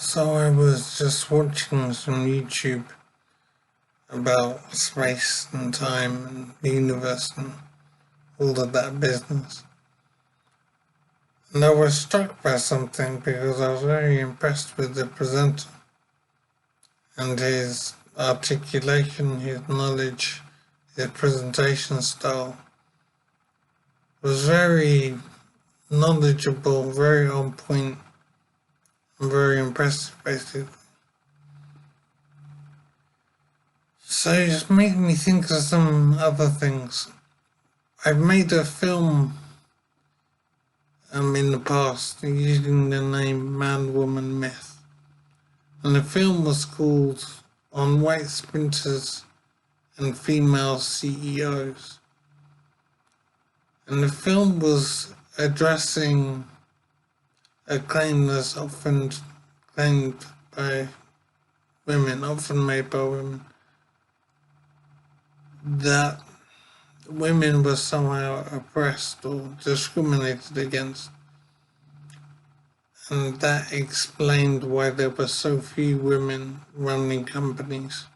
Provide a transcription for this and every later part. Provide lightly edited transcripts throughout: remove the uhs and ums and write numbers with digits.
So I was just watching some YouTube about space and time and the universe and all of that business. And I was struck by something because I was very impressed with the presenter and his articulation, his knowledge, his presentation style was very knowledgeable, very on point, and very impressive basically. So it just made me think of some other things. I've made a film in the past using the name Man Woman Myth, and the film was called On White Sprinters and Female CEOs, and the film was addressing a claim that's often claimed by women, often made by women, that women were somehow oppressed or discriminated against, and that explained why there were so few women running companies,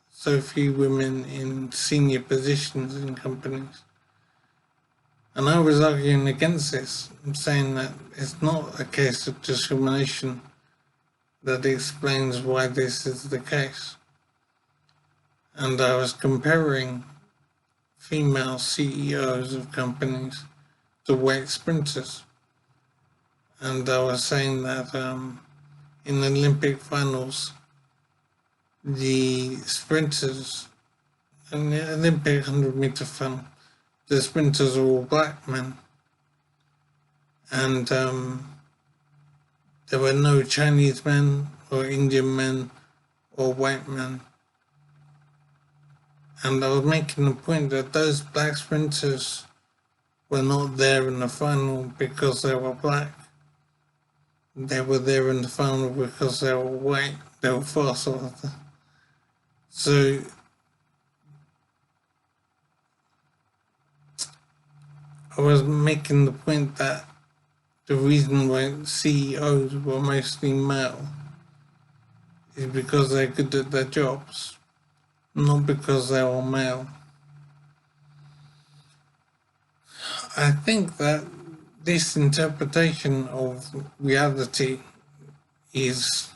so few women in senior positions in companies. And I was arguing against this, saying that it's not a case of discrimination that explains why this is the case. And I was comparing female CEOs of companies to white sprinters. And I was saying that in the Olympic finals, the sprinters, in the Olympic 100-meter final, the sprinters are all black men. And there were no Chinese men or Indian men or white men. And I was making the point that those black sprinters were not there in the final because they were black. They were there in the final because they were white. They were faster. So I was making the point that the reason why CEOs were mostly male is because they're good at their jobs, not because they were male. I think that this interpretation of reality is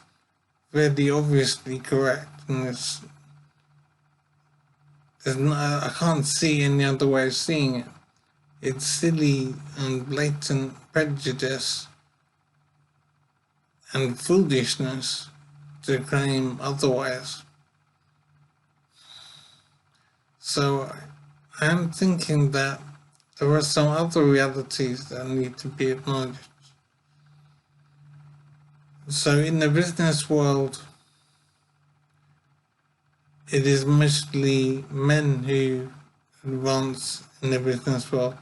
very obviously correct, and I can't see any other way of seeing it. It's silly and blatant prejudice and foolishness to claim otherwise. So I am thinking that there are some other realities that need to be acknowledged. So in the business world, it is mostly men who advance in the business world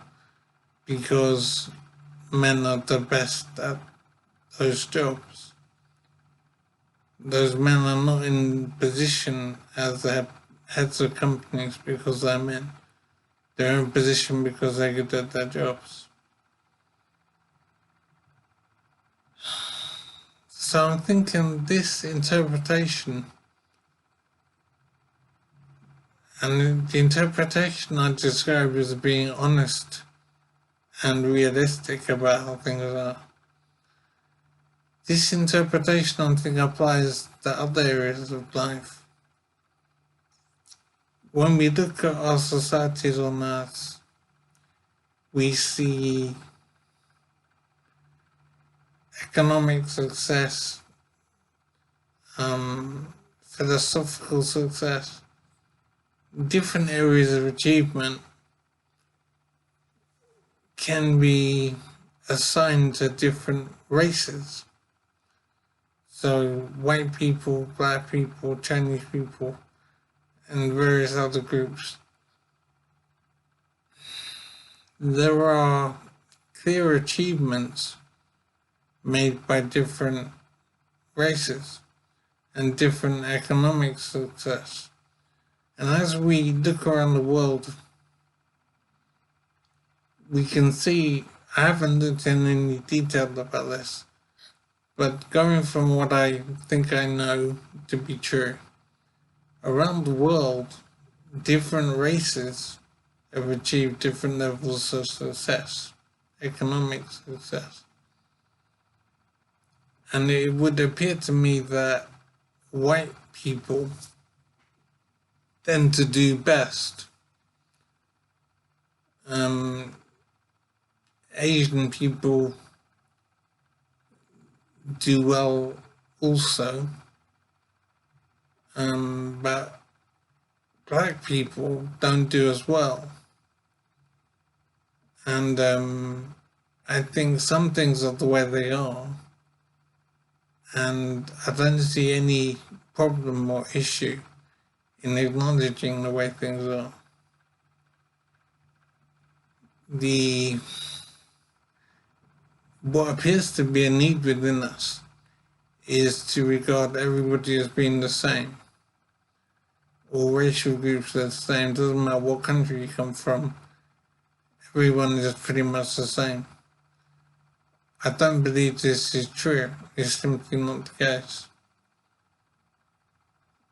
because men are the best at those jobs. Those men are not in position as the heads of companies because they're men. They're in position because they're good at their jobs. So I'm thinking this interpretation, and the interpretation I describe as being honest and realistic about how things are. This interpretation, I think, applies to other areas of life. When we look at our societies on Earth, we see economic success, philosophical success, different areas of achievement can be assigned to different races. So white people, black people, Chinese people, and various other groups. There are clear achievements made by different races and different economic success. And as we look around the world, we can see, I haven't looked in any detail about this, But going from what I think I know to be true, around the world, different races have achieved different levels of success, economic success. And it would appear to me that white people tend to do best. Asian people do well also, but black people don't do as well. And I think some things are the way they are, and I don't see any problem or issue in acknowledging the way things are. What appears to be a need within us is to regard everybody as being the same. All racial groups are the same, doesn't matter what country you come from, everyone is pretty much the same. I don't believe this is true, it's simply not the case.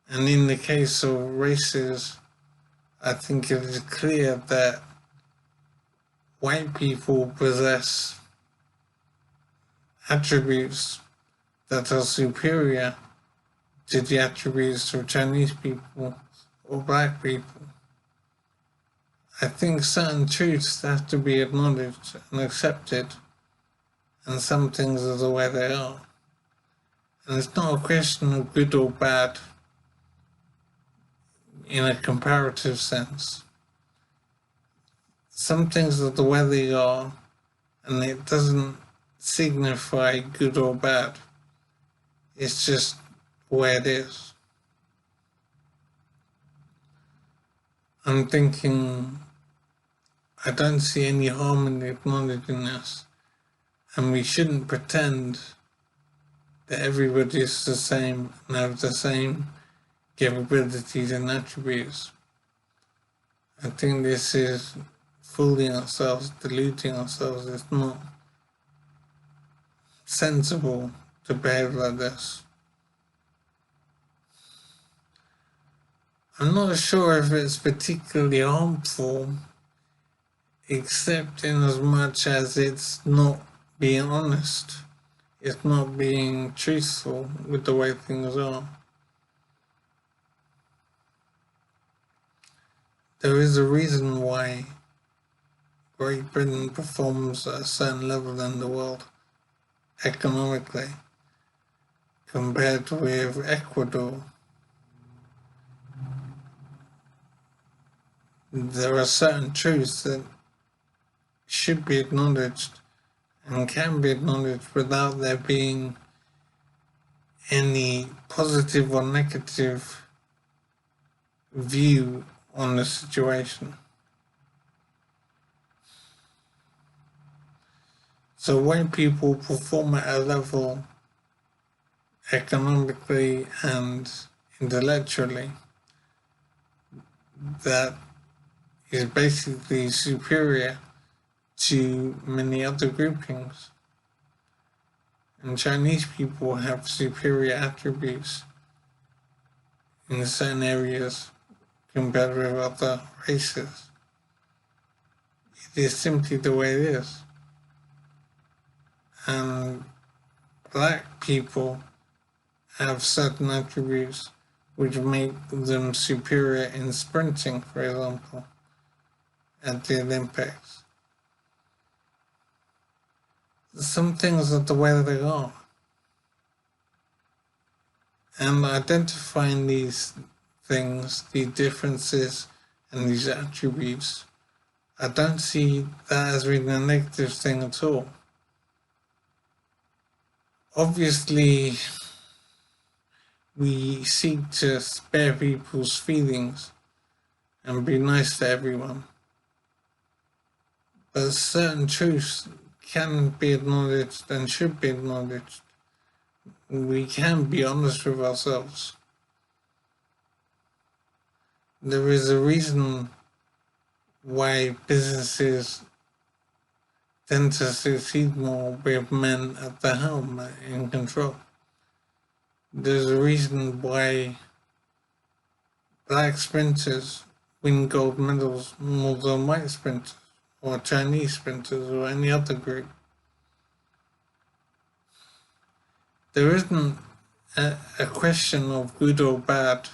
And in the case of races, I think it is clear that white people possess attributes that are superior to the attributes of Chinese people or black people. I think certain truths have to be acknowledged and accepted, and some things are the way they are. And it's not a question of good or bad in a comparative sense. Some things are the way they are, and it doesn't signify good or bad. It's just the way it is. I'm thinking, I don't see any harm in acknowledging this, and we shouldn't pretend that everybody is the same and have the same capabilities and attributes. I think this is fooling ourselves, deluding ourselves. It's not sensible to behave like this. I'm not sure if it's particularly harmful, except in as much as it's not being honest. It's not being truthful with the way things are. There is a reason why Great Britain performs at a certain level in the world economically compared with Ecuador. There are certain truths that should be acknowledged and can be acknowledged without there being any positive or negative view on the situation. So when people perform at a level economically and intellectually that is basically superior to many other groupings, and Chinese people have superior attributes in certain areas compared with other races. It is simply the way it is. And black people have certain attributes which make them superior in sprinting, for example, at the Olympics. Some things are the way they are. And identifying these things, these differences and these attributes, I don't see that as being a negative thing at all. Obviously, we seek to spare people's feelings and be nice to everyone. But certain truths can be acknowledged and should be acknowledged. We can be honest with ourselves. There is a reason why businesses tend to succeed more with men at the helm in control. There's a reason why black sprinters win gold medals more than white sprinters or Chinese sprinters or any other group. There isn't a question of good or bad.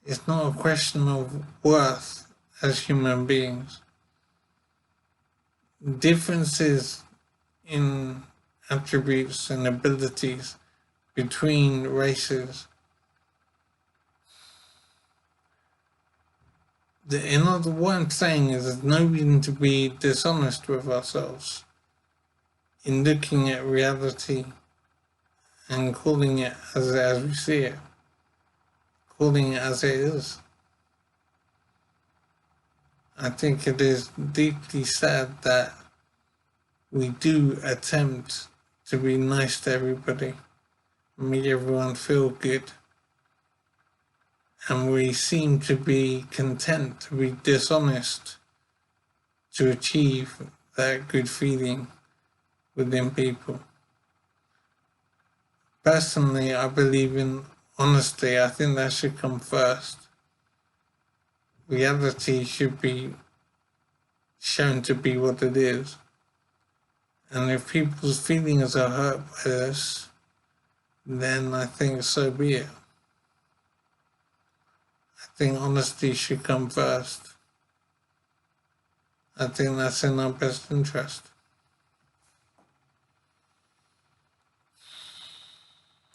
It's not a question of worth as human beings. Differences in attributes and abilities between races. What I'm saying is there's no reason to be dishonest with ourselves in looking at reality and calling it as we see it, calling it as it is. I think it is deeply sad that we do attempt to be nice to everybody, make everyone feel good, and we seem to be content to be dishonest to achieve that good feeling within people. Personally, I believe in honesty. I think that should come first. Reality should be shown to be what it is. And if people's feelings are hurt by this, then I think so be it. I think honesty should come first. I think that's in our best interest.